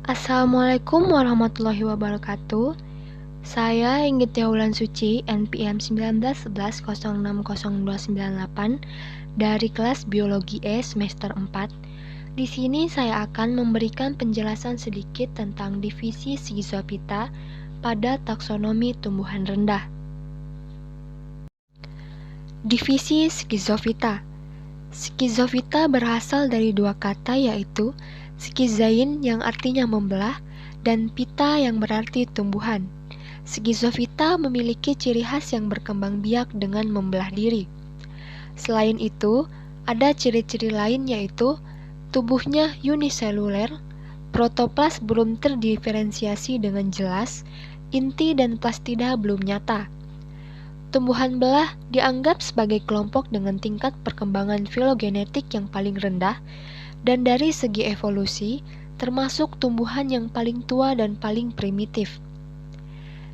Assalamualaikum warahmatullahi wabarakatuh. Saya Inggit Yaulan Suci, NPM 1911060298 dari kelas Biologi E semester 4. Di sini saya akan memberikan penjelasan sedikit tentang divisi Schizophyta pada taksonomi tumbuhan rendah. Divisi Schizophyta. Schizophyta berasal dari dua kata, yaitu schizain yang artinya membelah dan phyta yang berarti tumbuhan. Schizophyta memiliki ciri khas yang berkembang biak dengan membelah diri. Selain itu, ada ciri-ciri lain, yaitu tubuhnya uniseluler, protoplas belum terdiferensiasi dengan jelas, inti dan plastida belum nyata. Tumbuhan belah dianggap sebagai kelompok dengan tingkat perkembangan filogenetik yang paling rendah, dan dari segi evolusi, termasuk tumbuhan yang paling tua dan paling primitif.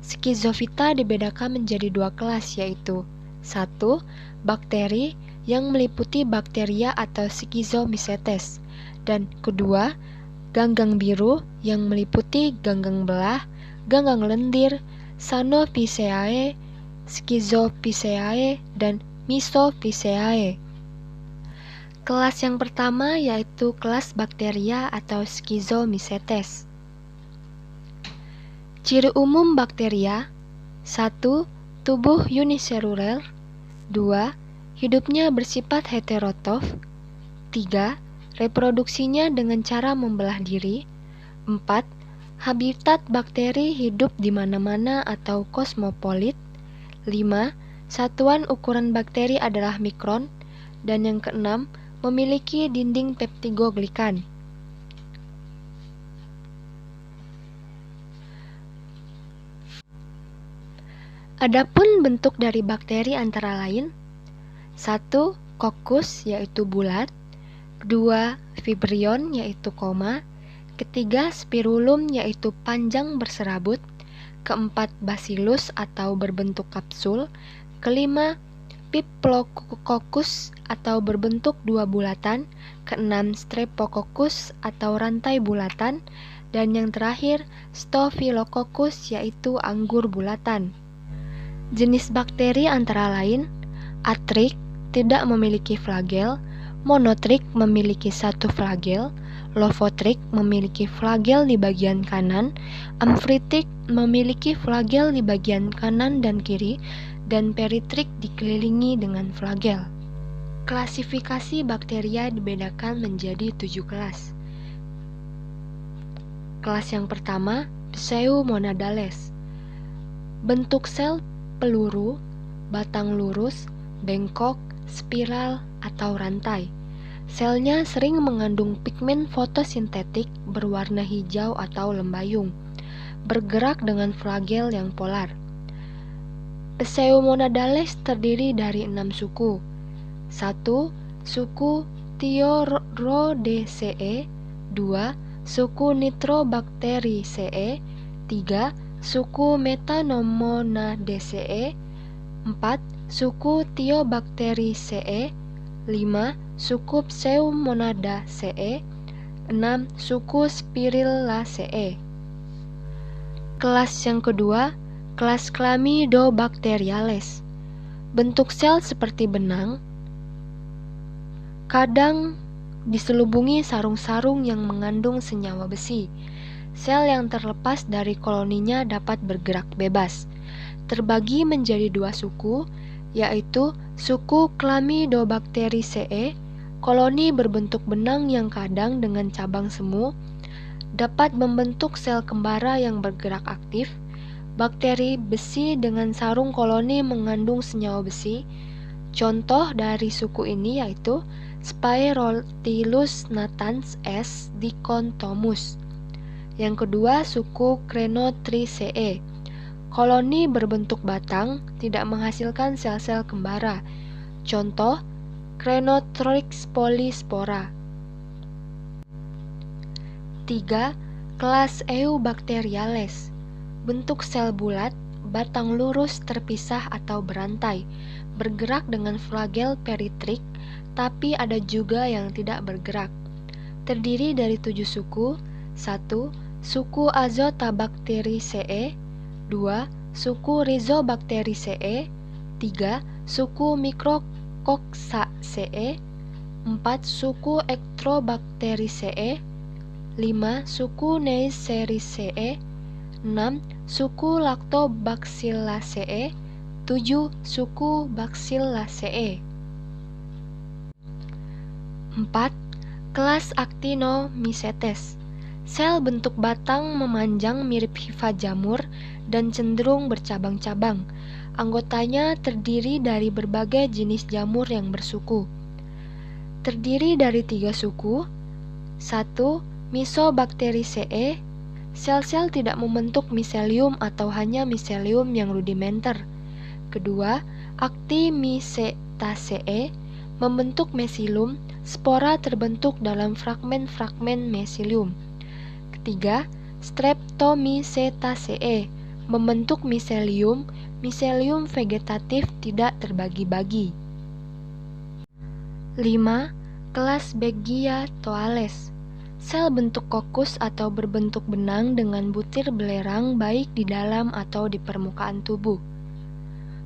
Schizophyta dibedakan menjadi dua kelas, yaitu 1. Bakteri yang meliputi bakteria atau Schizomycetes, dan kedua, ganggang biru yang meliputi ganggang belah, ganggang lendir, Sanoviceae, Schizophyceae, dan Mysophyceae. Kelas yang pertama yaitu kelas bakteria atau Schizomycetes. Ciri umum bakteria: 1. Tubuh uniseluler. 2. Hidupnya bersifat heterotrof. 3. Reproduksinya dengan cara membelah diri. 4. Habitat bakteri hidup di mana-mana atau kosmopolit. 5. Satuan ukuran bakteri adalah mikron. Dan yang keenam, memiliki dinding peptidoglikan. Adapun bentuk dari bakteri antara lain: 1. Kokus, yaitu bulat. 2. Vibrion, yaitu koma. Ketiga, spirulum, yaitu panjang berserabut. Keempat, bacillus atau berbentuk kapsul. Kelima, Piplococcus atau berbentuk dua bulatan. Keenam, Streptococcus atau rantai bulatan. Dan yang terakhir, Staphylococcus, yaitu anggur bulatan. Jenis bakteri antara lain: atrik, tidak memiliki flagel. Monotrik, memiliki satu flagel. Lophotric, memiliki flagel di bagian kanan. Amphitrik, memiliki flagel di bagian kanan dan kiri. Dan peritrik, dikelilingi dengan flagel. Klasifikasi bakteria dibedakan menjadi 7 kelas. Kelas yang pertama, Pseudomonadales. Bentuk sel peluru, batang lurus, bengkok, spiral, atau rantai. Selnya sering mengandung pigmen fotosintetik berwarna hijau atau lembayung, bergerak dengan flagel yang polar. Pseudomonadales terdiri dari 6 suku. 1. Suku Thiorodacea. 2. Suku Nitrobacteriaceae. 3. Suku Metanomonaceae. 4. Suku Thiobacteriaceae. 5. Suku Pseudomonadaceae. 6. Suku Spirillaceae. Kelas yang kedua, kelas Chlamydobacteriales. Bentuk sel seperti benang, kadang diselubungi sarung-sarung yang mengandung senyawa besi. Sel yang terlepas dari koloninya dapat bergerak bebas. Terbagi menjadi 2 suku, yaitu suku Chlamydobacteriaceae, koloni berbentuk benang yang kadang dengan cabang semu, dapat membentuk sel kembara yang bergerak aktif. Bakteri besi dengan sarung koloni mengandung senyawa besi. Contoh dari suku ini yaitu Spirotylus natans S. dichothomus. Yang kedua, suku Crenotriceae. Koloni berbentuk batang, tidak menghasilkan sel-sel kembara. Contoh, Crenotrix polyspora. 3. Kelas Eubacteriales. Bentuk sel bulat, batang lurus terpisah atau berantai, bergerak dengan flagel peritrik, tapi ada juga yang tidak bergerak. Terdiri dari 7 suku. 1. suku Azotobacteriaceae, 2. Suku Rhizobacteriaceae, 3. Suku Micrococcaceae, 4. Suku Ectrobacteriaceae, 5. Suku Neisseria, 6. Suku Lactobacilliaceae, 7. Suku Bacilliaceae. 4. Kelas Actinomycetes. Sel bentuk batang memanjang mirip hifa jamur dan cenderung bercabang-cabang. Anggotanya terdiri dari berbagai jenis jamur yang bersuku. Terdiri dari 3 suku. 1. Mycobacteriaceae. Sel-sel tidak membentuk miselium atau hanya miselium yang rudimenter. Kedua, Actimycetaceae membentuk mesilum, spora terbentuk dalam fragmen-fragmen mesilium. Ketiga, Streptomycetaceae membentuk miselium, miselium vegetatif tidak terbagi-bagi. 5. Kelas Begiatoales. Sel bentuk kokus atau berbentuk benang dengan butir belerang baik di dalam atau di permukaan tubuh.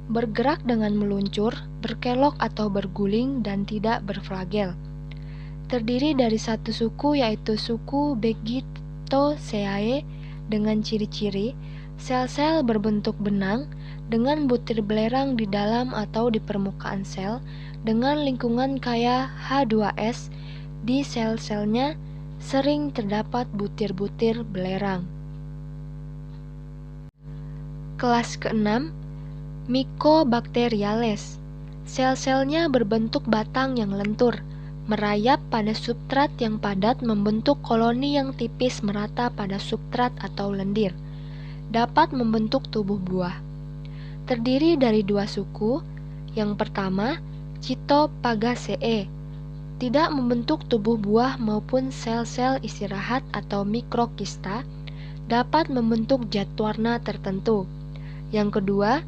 Bergerak dengan meluncur, berkelok atau berguling dan tidak berflagel. Terdiri dari 1 suku yaitu suku Begitoceae dengan ciri-ciri sel-sel berbentuk benang dengan butir belerang di dalam atau di permukaan sel dengan lingkungan kaya H2S di sel-selnya sering terdapat butir-butir belerang. Kelas ke-6, Mycobacteriales. Sel-selnya berbentuk batang yang lentur, merayap pada substrat yang padat membentuk koloni yang tipis merata pada substrat atau lendir. Dapat membentuk tubuh buah. Terdiri dari 2 suku. Yang pertama, Cytopagaceae. Tidak membentuk tubuh buah maupun sel-sel istirahat atau mikrokista, dapat membentuk zat warna tertentu. Yang kedua,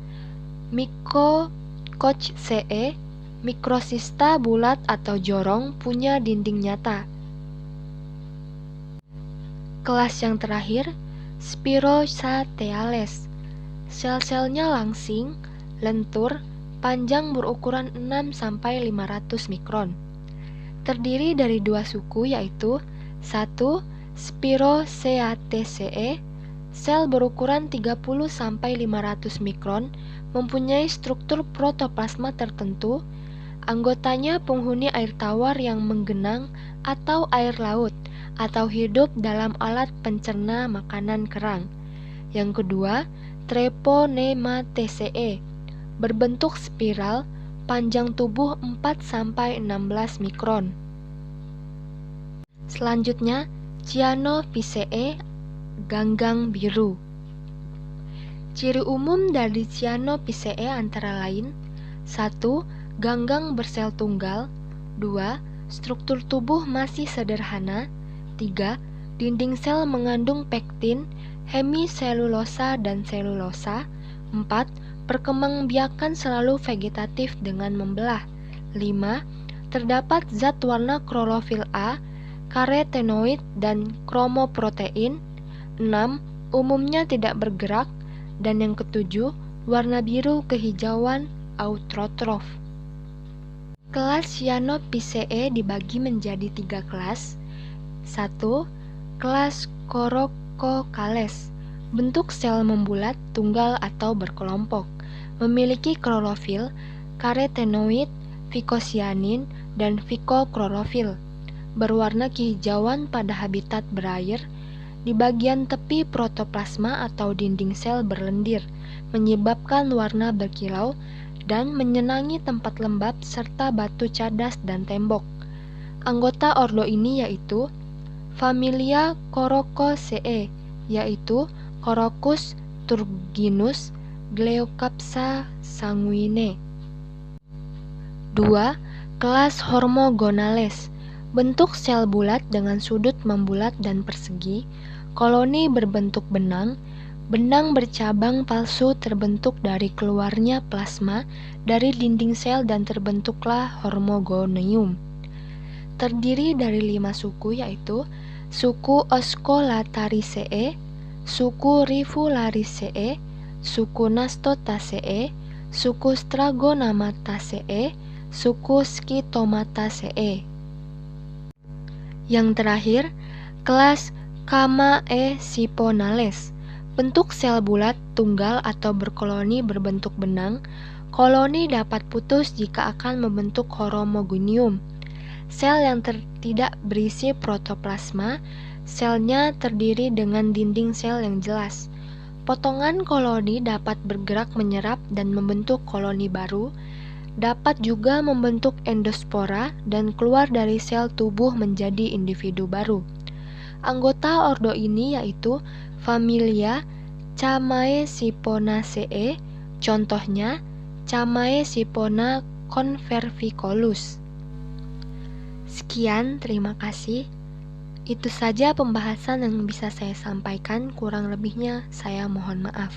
Mycococcaceae. Mikrosista bulat atau jorong punya dinding nyata. Kelas yang terakhir, Spirochaetales. Sel-selnya langsing, lentur, panjang berukuran 6-500 mikron. Terdiri dari 2 suku yaitu 1. Spirochaetaceae. Sel berukuran 30-500 mikron, mempunyai struktur protoplasma tertentu. Anggotanya penghuni air tawar yang menggenang atau air laut, atau hidup dalam alat pencerna makanan kerang. Yang kedua, Treponemaceae, berbentuk spiral, panjang tubuh 4-16 mikron. Selanjutnya, Cyanophyceae, ganggang biru. Ciri umum dari Cyanophyceae antara lain: 1. Ganggang bersel tunggal. 2. Struktur tubuh masih sederhana. 3. Dinding sel mengandung pektin, hemiselulosa dan selulosa. 4. Perkembangbiakan selalu vegetatif dengan membelah. 5. Terdapat zat warna klorofil A, karotenoid dan kromoprotein. 6. Umumnya tidak bergerak. Dan yang ketujuh, warna biru kehijauan autotrof. Kelas Cyanophyceae dibagi menjadi 3 kelas. 1. Kelas Corococales. Bentuk sel membulat, tunggal atau berkelompok. Memiliki klorofil, karotenoid, fikocyanin, dan fikoklorofil. Berwarna kehijauan pada habitat berair. Di bagian tepi protoplasma atau dinding sel berlendir, menyebabkan warna berkilau dan menyenangi tempat lembab serta batu cadas dan tembok. Anggota ordo ini yaitu familia Corococeae, yaitu Corokus turginus, Gleocapsa sanguine. 2. Kelas Hormogonales. Bentuk sel bulat dengan sudut membulat dan persegi. Koloni berbentuk benang. Benang bercabang palsu terbentuk dari keluarnya plasma dari dinding sel dan terbentuklah hormogonium. Terdiri dari 5 suku yaitu suku Oscolatariaceae, suku Rivulariaceae, suku Nastothaceae, suku Stragonamathaceae, suku Schitomataceae. Yang terakhir, kelas Chamaecyponales. Bentuk sel bulat, tunggal atau berkoloni berbentuk benang. Koloni dapat putus jika akan membentuk horomogonium. Sel yang tidak berisi protoplasma, selnya terdiri dengan dinding sel yang jelas. Potongan koloni dapat bergerak menyerap dan membentuk koloni baru, dapat juga membentuk endospora dan keluar dari sel tubuh menjadi individu baru. Anggota ordo ini yaitu familia Chamaecyponaceae, contohnya Chamaecypona confervicolus. Sekian, terima kasih. Itu saja pembahasan yang bisa saya sampaikan, kurang lebihnya saya mohon maaf.